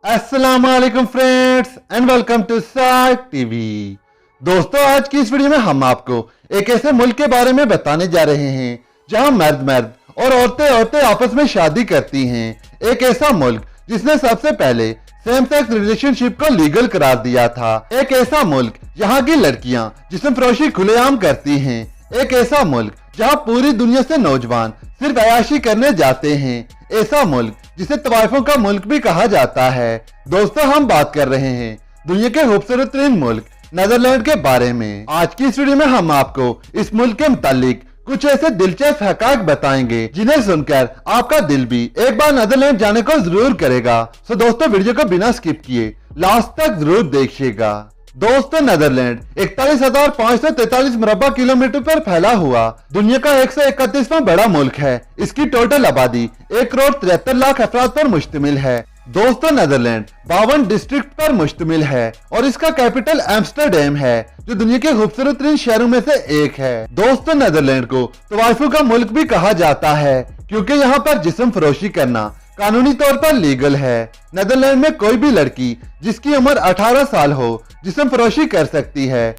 अस्सलाम वालेकुम friends and welcome to psych TV. दोस्तों, आज की इस वीडियो में हम आपको एक ऐसे मुल्क के बारे में बताने जा रहे हैं जहां मर्द मर्द और औरतें औरतें आपस में शादी करती हैं। एक ऐसा मुल्क जिसने सबसे पहले सेम सेक्स रिलेशनशिप को लीगल करार दिया था। एक ऐसा मुल्क जहां की लड़कियां जिस्म फरोशी खुलेआम करती हैं। एक ऐसा मुल्क जहां पूरी दुनिया से नौजवान सिर्फ अयाशी करने जाते हैं। ऐसा मुल्क जिसे तवाइफों का मुल्क भी कहा जाता है। दोस्तों, हम बात कर रहे हैं दुनिया के खूबसूरत तरीन मुल्क नीदरलैंड के बारे में। आज की इस वीडियो में हम आपको इस मुल्क के मुतालिक कुछ ऐसे दिलचस्प हकायक बताएंगे जिन्हें सुनकर आपका दिल भी एक बार नीदरलैंड जाने को जरूर करेगा। सो दोस्तों, वीडियो को बिना स्किप किए लास्ट तक जरूर देखिएगा। दोस्तों, नीदरलैंड 41,543 मुरब्बा किलोमीटर पर फैला हुआ दुनिया का 131वां बड़ा मुल्क है। इसकी टोटल आबादी 1,73,00,000 अफराद पर मुश्तमिल है। दोस्तों, नीदरलैंड 52 डिस्ट्रिक्ट पर मुश्तमिल है और इसका कैपिटल एम्स्टरडैम है जो दुनिया के खूबसूरत तरीन शहरों में से एक है। दोस्तों, नीदरलैंड को तवाइफों का मुल्क भी कहा जाता है क्योंकि यहाँ पर जिस्म फरोशी करना कानूनी तौर पर लीगल है। नीदरलैंड में कोई भी लड़की जिसकी उम्र 18 साल हो जिस्म फरोशी कर सकती है।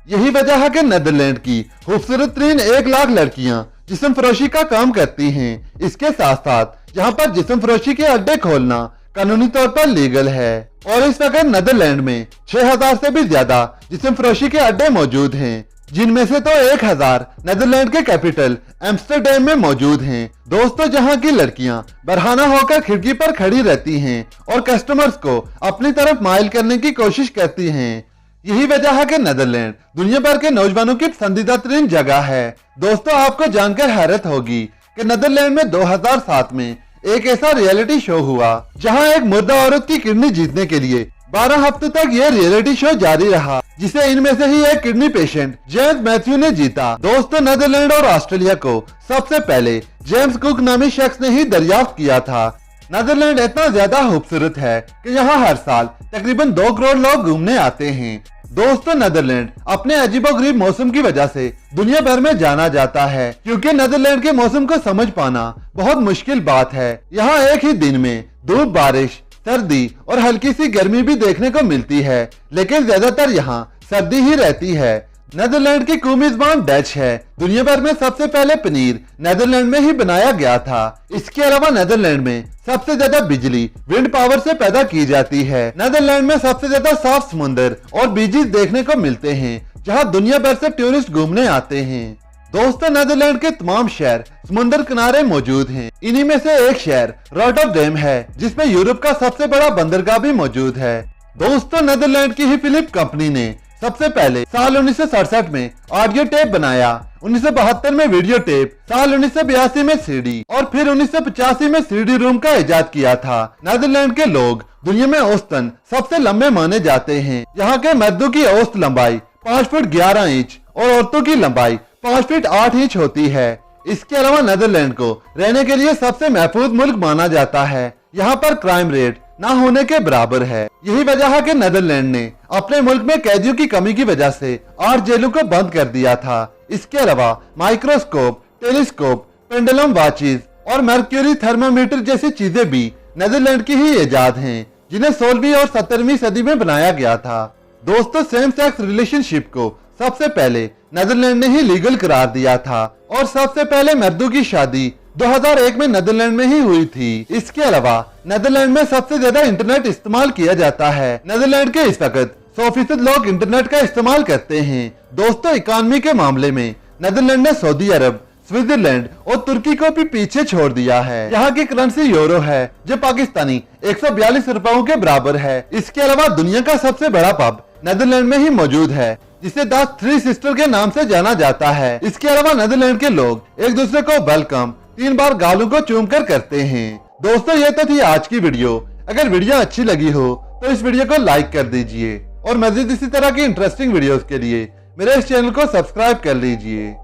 यही वजह है कि नीदरलैंड की खूबसूरत तरीन 1 लाख लड़कियां जिस्म फरोशी का काम करती हैं। इसके साथ साथ यहाँ पर जिस्म फरोशी के अड्डे खोलना कानूनी तौर पर लीगल है और इस वक्त नीदरलैंड में 6000 से भी ज्यादा जिस्म फरोशी के अड्डे मौजूद हैं, जिनमें से तो 1000 नीदरलैंड के कैपिटल एम्स्टरडैम में मौजूद हैं। दोस्तों, जहां की लड़कियां बरहाना होकर खिड़की पर खड़ी रहती हैं और कस्टमर्स को अपनी तरफ माइल करने की कोशिश करती हैं। यही वजह है कि नीदरलैंड दुनिया भर के नौजवानों की पसंदीदा तरीन जगह है। दोस्तों, आपको जानकर हैरत होगी कि नीदरलैंड में 2007 में एक ऐसा रियलिटी शो हुआ जहां एक मुर्दा औरत की किडनी जीतने के लिए 12 हफ्ते तक यह रियलिटी शो जारी रहा, जिसे इनमें से ही एक किडनी पेशेंट जेम्स मैथ्यू ने जीता। दोस्तों, नीदरलैंड और ऑस्ट्रेलिया को सबसे पहले जेम्स कुक नामी शख्स ने ही दरियाफ्त किया था। नीदरलैंड इतना ज्यादा खूबसूरत है कि यहाँ हर साल तकरीबन 2 करोड़ लोग घूमने आते हैं। दोस्तों, नीदरलैंड अपने अजीबोगरीब मौसम की वजह से दुनिया भर में जाना जाता है क्योंकि नीदरलैंड के मौसम को समझ पाना बहुत मुश्किल बात है। यहाँ एक ही दिन में धूप, बारिश, सर्दी और हल्की सी गर्मी भी देखने को मिलती है, लेकिन ज्यादातर यहाँ सर्दी ही रहती है। नीदरलैंड की कौमी ज़बान डच है। दुनिया भर में सबसे पहले पनीर नीदरलैंड में ही बनाया गया था। इसके अलावा नीदरलैंड में सबसे ज्यादा बिजली विंड पावर से पैदा की जाती है। नीदरलैंड में सबसे ज्यादा साफ समुद्र और बीचेस देखने को मिलते हैं जहां दुनिया भर से टूरिस्ट घूमने आते हैं। दोस्तों, नीदरलैंड के तमाम शहर समुद्र किनारे मौजूद हैं। इन्हीं में से एक शहर रॉटरडैम है जिसमें यूरोप का सबसे बड़ा बंदरगाह भी मौजूद है। दोस्तों, नीदरलैंड की ही फिलिप कंपनी ने सबसे पहले साल 1967 में ऑडियो टेप बनाया, 1972 में वीडियो टेप, साल 1982 में सीडी और फिर 1985 में सीडी रोम का इजाद किया था। नीदरलैंड के लोग दुनिया में औसतन सबसे लंबे माने जाते हैं। यहाँ के मर्दों की औसत लंबाई 5 फुट 11 इंच और औरतों की लंबाई 5 फुट 8 इंच होती है। इसके अलावा नीदरलैंड को रहने के लिए सबसे महफूज मुल्क माना जाता है। यहाँ पर क्राइम रेट ना होने के बराबर है। यही वजह है कि नीदरलैंड ने अपने मुल्क में कैदियों की कमी की वजह से 8 जेलों को बंद कर दिया था। इसके अलावा माइक्रोस्कोप, टेलीस्कोप, पेंडुलम वॉचेस और मर्क्यूरी थर्मामीटर जैसी चीजें भी नीदरलैंड की ही इजाद हैं, जिन्हें 16वीं और 17वीं सदी में बनाया गया था। दोस्तों, सेम सेक्स रिलेशनशिप को सबसे पहले नीदरलैंड ने ही लीगल करार दिया था और सबसे पहले मर्दों की शादी 2001 में नीदरलैंड में ही हुई थी। इसके अलावा नीदरलैंड में सबसे ज्यादा इंटरनेट इस्तेमाल किया जाता है। नीदरलैंड के इस वक्त 100% लोग इंटरनेट का इस्तेमाल करते हैं। दोस्तों, इकोनॉमी के मामले में नीदरलैंड ने सऊदी अरब, स्विट्जरलैंड और तुर्की को भी पीछे छोड़ दिया है। यहाँ की करेंसी यूरो है जो पाकिस्तानी 142 रुपयों के बराबर है। इसके अलावा दुनिया का सबसे बड़ा पब नीदरलैंड में ही मौजूद है जिसे द थ्री सिस्टर के नाम से जाना जाता है। इसके अलावा नीदरलैंड के लोग एक दूसरे को वेलकम 3 बार गालों को चूम कर करते हैं। दोस्तों, ये तो थी आज की वीडियो। अगर वीडियो अच्छी लगी हो तो इस वीडियो को लाइक कर दीजिए और मजीद इसी तरह की इंटरेस्टिंग वीडियोस के लिए मेरे इस चैनल को सब्सक्राइब कर लीजिए।